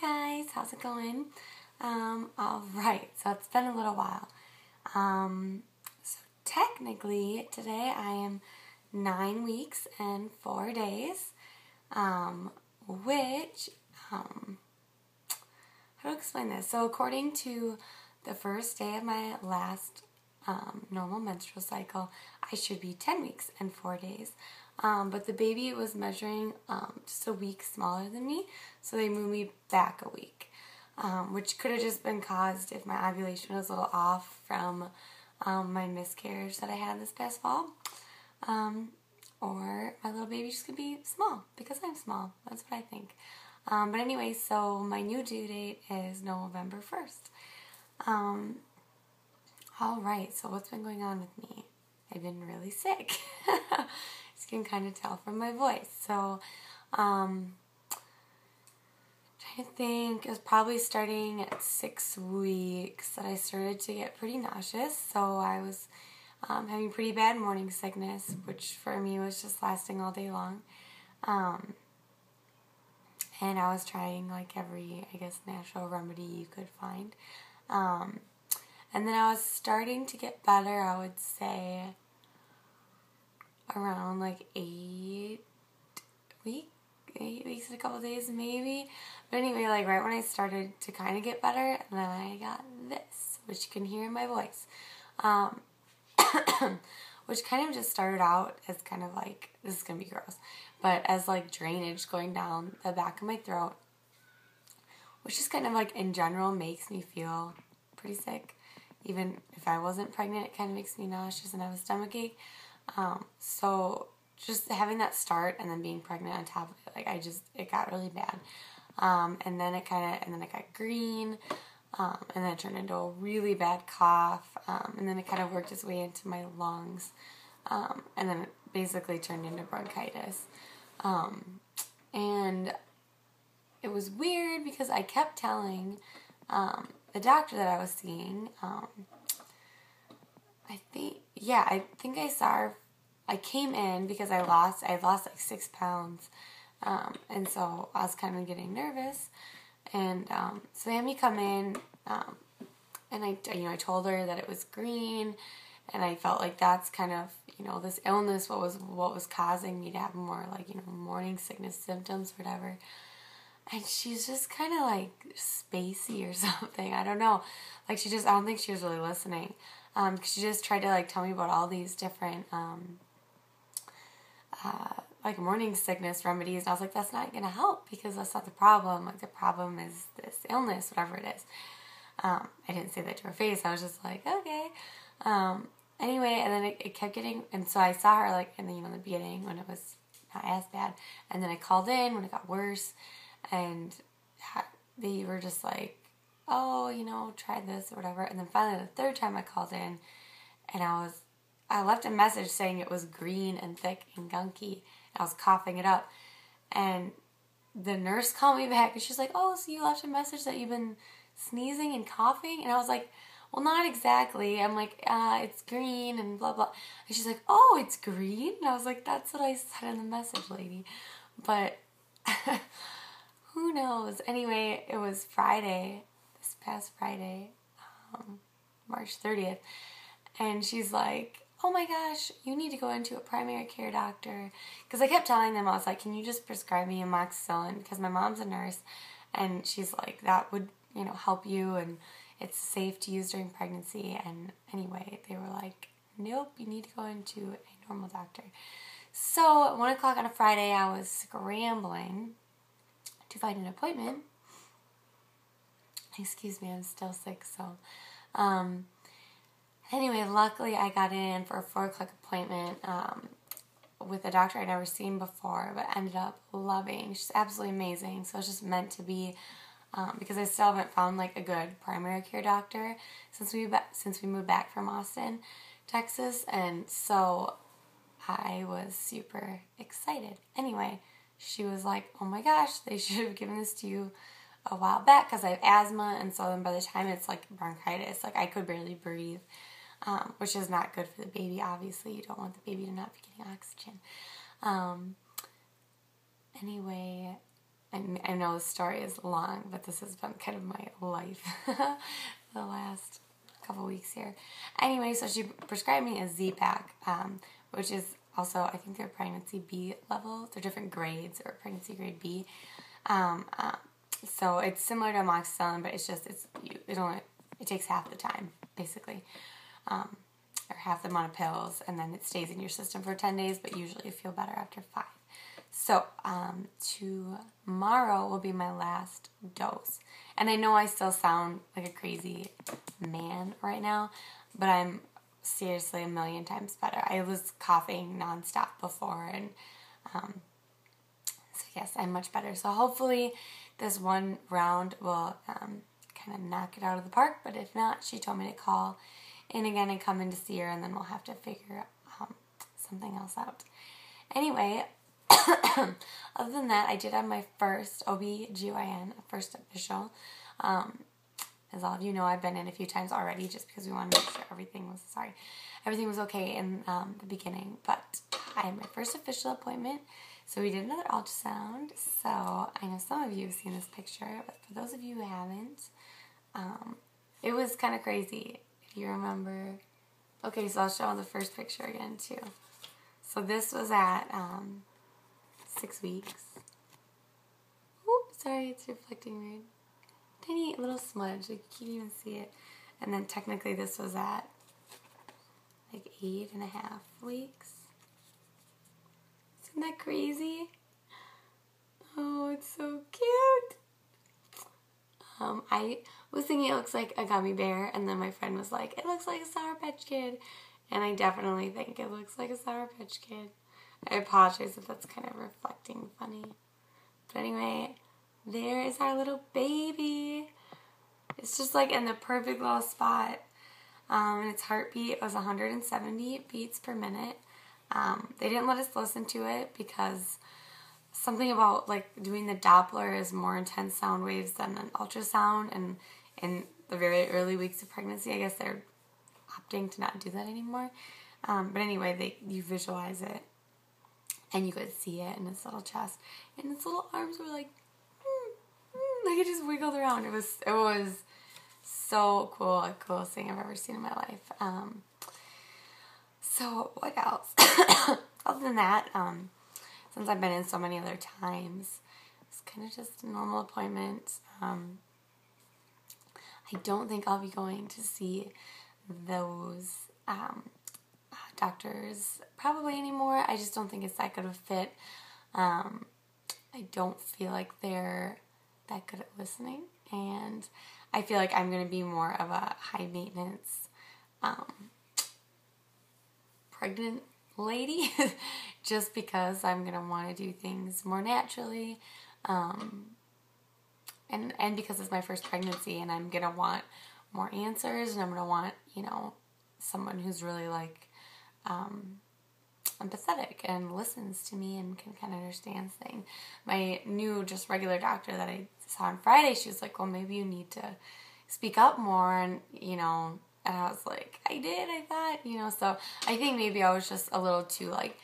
guys, how's it going? Alright, so it's been a little while. So technically today I am 9 weeks and 4 days, which, how to explain this? So according to the first day of my last normal menstrual cycle, I should be 10 weeks and 4 days. But the baby was measuring just a week smaller than me, so they moved me back a week, which could have just been caused if my ovulation was a little off from my miscarriage that I had this past fall, or my little baby just could be small because I'm small. That's what I think. But anyway, so my new due date is November 1st. Alright, so what's been going on with me? I've been really sick. As you can kind of tell from my voice. So, trying to think, it was probably starting at 6 weeks that I started to get pretty nauseous. So I was having pretty bad morning sickness, which for me was just lasting all day long. And I was trying like every, I guess, natural remedy you could find. And then I was starting to get better, I would say, around like 8 weeks and a couple days maybe. But anyway, like right when I started to kind of get better, and then I got this, which you can hear in my voice. Which kind of just started out as kind of like, this is going to be gross, but as like drainage going down the back of my throat, which just kind of like in general makes me feel pretty sick. Even if I wasn't pregnant, it kind of makes me nauseous and have a stomachache. So just having that start and then being pregnant on top of it, like it got really bad. And then it got green, and then it turned into a really bad cough, and then it kind of worked its way into my lungs, and then it basically turned into bronchitis. And it was weird because I kept telling, the doctor that I was seeing, I think I saw her. I came in because I lost like 6 pounds, and so I was kind of getting nervous, and so they had me come in, and I told her that it was green, and I felt like that's kind of, this illness, what was causing me to have more like, morning sickness symptoms, whatever. And she's just kind of like spacey or something. I don't know. Like I don't think she was really listening. Cause she just tried to like tell me about all these different, like morning sickness remedies. And I was like, that's not going to help because that's not the problem. Like the problem is this illness, whatever it is. I didn't say that to her face. I was just like, okay. Anyway, and then it kept getting, and so I saw her like in the, the beginning when it was not as bad. And then I called in when it got worse. And they were just like, oh, try this or whatever. And then finally the third time I called in, and I left a message saying it was green and thick and gunky. I was coughing it up. And the nurse called me back and she's like, oh, so you left a message that you've been sneezing and coughing? And I was like, well, not exactly. I'm like, it's green and blah, blah. And she's like, oh, it's green? And I was like, that's what I said in the message, lady. But who knows? Anyway, it was Friday, this past Friday, March 30th, and she's like, oh my gosh, you need to go into a primary care doctor, because I kept telling them, I was like, can you just prescribe me amoxicillin, because my mom's a nurse, and she's like, that would, help you, and it's safe to use during pregnancy. And anyway, they were like, nope, you need to go into a normal doctor. So at 1 o'clock on a Friday, I was scrambling to find an appointment. Excuse me, I'm still sick, so. Anyway, luckily I got in for a 4 o'clock appointment with a doctor I'd never seen before, but ended up loving. She's absolutely amazing, so it's just meant to be, because I still haven't found like a good primary care doctor since we moved back from Austin, Texas, and so I was super excited. Anyway, she was like, oh my gosh, they should have given this to you a while back because I have asthma, and so then by the time it's like bronchitis, like I could barely breathe, which is not good for the baby, obviously. You don't want the baby to not be getting oxygen. Anyway, I I know the story is long, but this has been kind of my life the last couple weeks here. Anyway, so she prescribed me a Z-Pak, which is also, I think they're pregnancy B level. They're different grades, or pregnancy grade B. So it's similar to amoxicillin, but it takes half the time, basically. Or half the amount of pills, and then it stays in your system for 10 days, but usually you feel better after 5. So, tomorrow will be my last dose. And I know I still sound like a crazy man right now, but I'm seriously a million times better. I was coughing nonstop before, and so yes, I'm much better. So hopefully this one round will kind of knock it out of the park, but if not, she told me to call in again and come in to see her, and then we'll have to figure something else out. Anyway, other than that, I did have my first OB-GYN, first official. As all of you know, I've been in a few times already just because we wanted to make sure everything was okay in the beginning. But I had my first official appointment, so we did another ultrasound. So I know some of you have seen this picture, but for those of you who haven't, it was kind of crazy, if you remember. Okay, so I'll show the first picture again, too. So this was at 6 weeks. Oops, sorry, it's reflecting weird. Tiny little smudge, like you can't even see it. And then technically this was at like 8.5 weeks. Isn't that crazy? Oh, it's so cute. I was thinking it looks like a gummy bear, and then my friend was like, it looks like a Sour Patch Kid. And I definitely think it looks like a Sour Patch Kid. I apologize if that's kind of reflecting funny. But anyway, there is our little baby. It's just like in the perfect little spot. And its heartbeat was 170 beats per minute. They didn't let us listen to it because something about like doing the Doppler is more intense sound waves than an ultrasound. And in the very early weeks of pregnancy, I guess they're opting to not do that anymore. But anyway, you visualize it. And you could see it in its little chest. And its little arms were like it just wiggled around. It was so cool. The coolest thing I've ever seen in my life. So what else? Other than that, since I've been in so many other times, it's kind of just a normal appointment. I don't think I'll be going to see those doctors probably anymore. I just don't think it's that good of a fit. I don't feel like they're that good at listening, and I feel like I'm going to be more of a high maintenance pregnant lady just because I'm going to want to do things more naturally, and because it's my first pregnancy, and I'm going to want more answers, and I'm going to want, someone who's really like empathetic and listens to me and can kind of understand things. My new just regular doctor that I saw on Friday, she was like, well, maybe you need to speak up more, and and I was like, I thought, so I think maybe I was just a little too like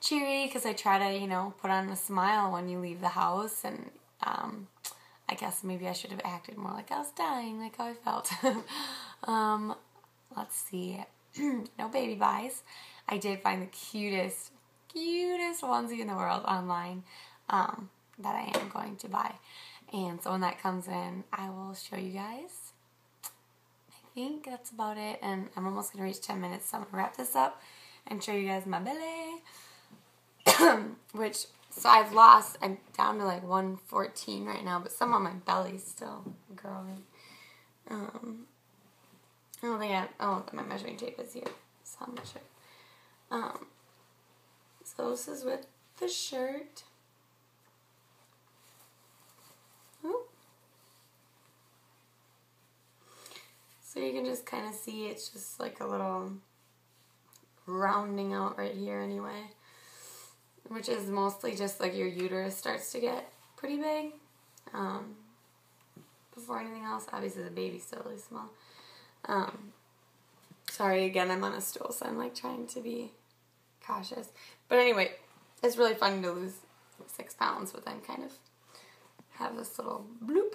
cheery because I try to, put on a smile when you leave the house, and I guess maybe I should have acted more like I was dying, like how I felt. Let's see. No baby buys. I did find the cutest onesie in the world online that I am going to buy. And so when that comes in, I will show you guys. I think that's about it. And I'm almost going to reach 10 minutes, so I'm going to wrap this up and show you guys my belly. So I'm down to like 114 right now, but some of my belly's still growing. My measuring tape is here, so I'll measure. So this is with the shirt. Ooh. So you can just kind of see it's just like a little rounding out right here anyway, which is mostly just like your uterus starts to get pretty big. Before anything else, obviously the baby's still really small. Sorry, again, I'm on a stool, so I'm like trying to be cautious. But anyway, it's really fun to lose 6 pounds, but then kind of have this little bloop.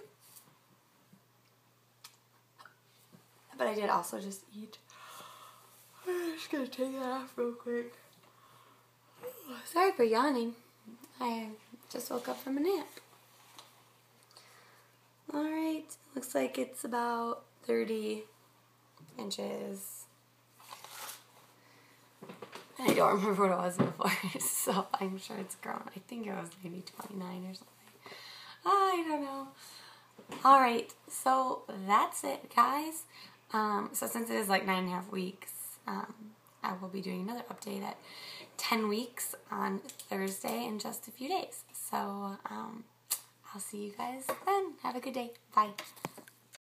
But I did also just eat. I'm just gonna take that off real quick. Sorry for yawning. I just woke up from a nap. Alright, looks like it's about 30 inches. I don't remember what it was before, so I'm sure it's grown. I think it was maybe 29 or something. I don't know. Alright, so that's it, guys. So since it is like 9.5 weeks, I will be doing another update at 10 weeks on Thursday in just a few days. So, I'll see you guys then. Have a good day. Bye.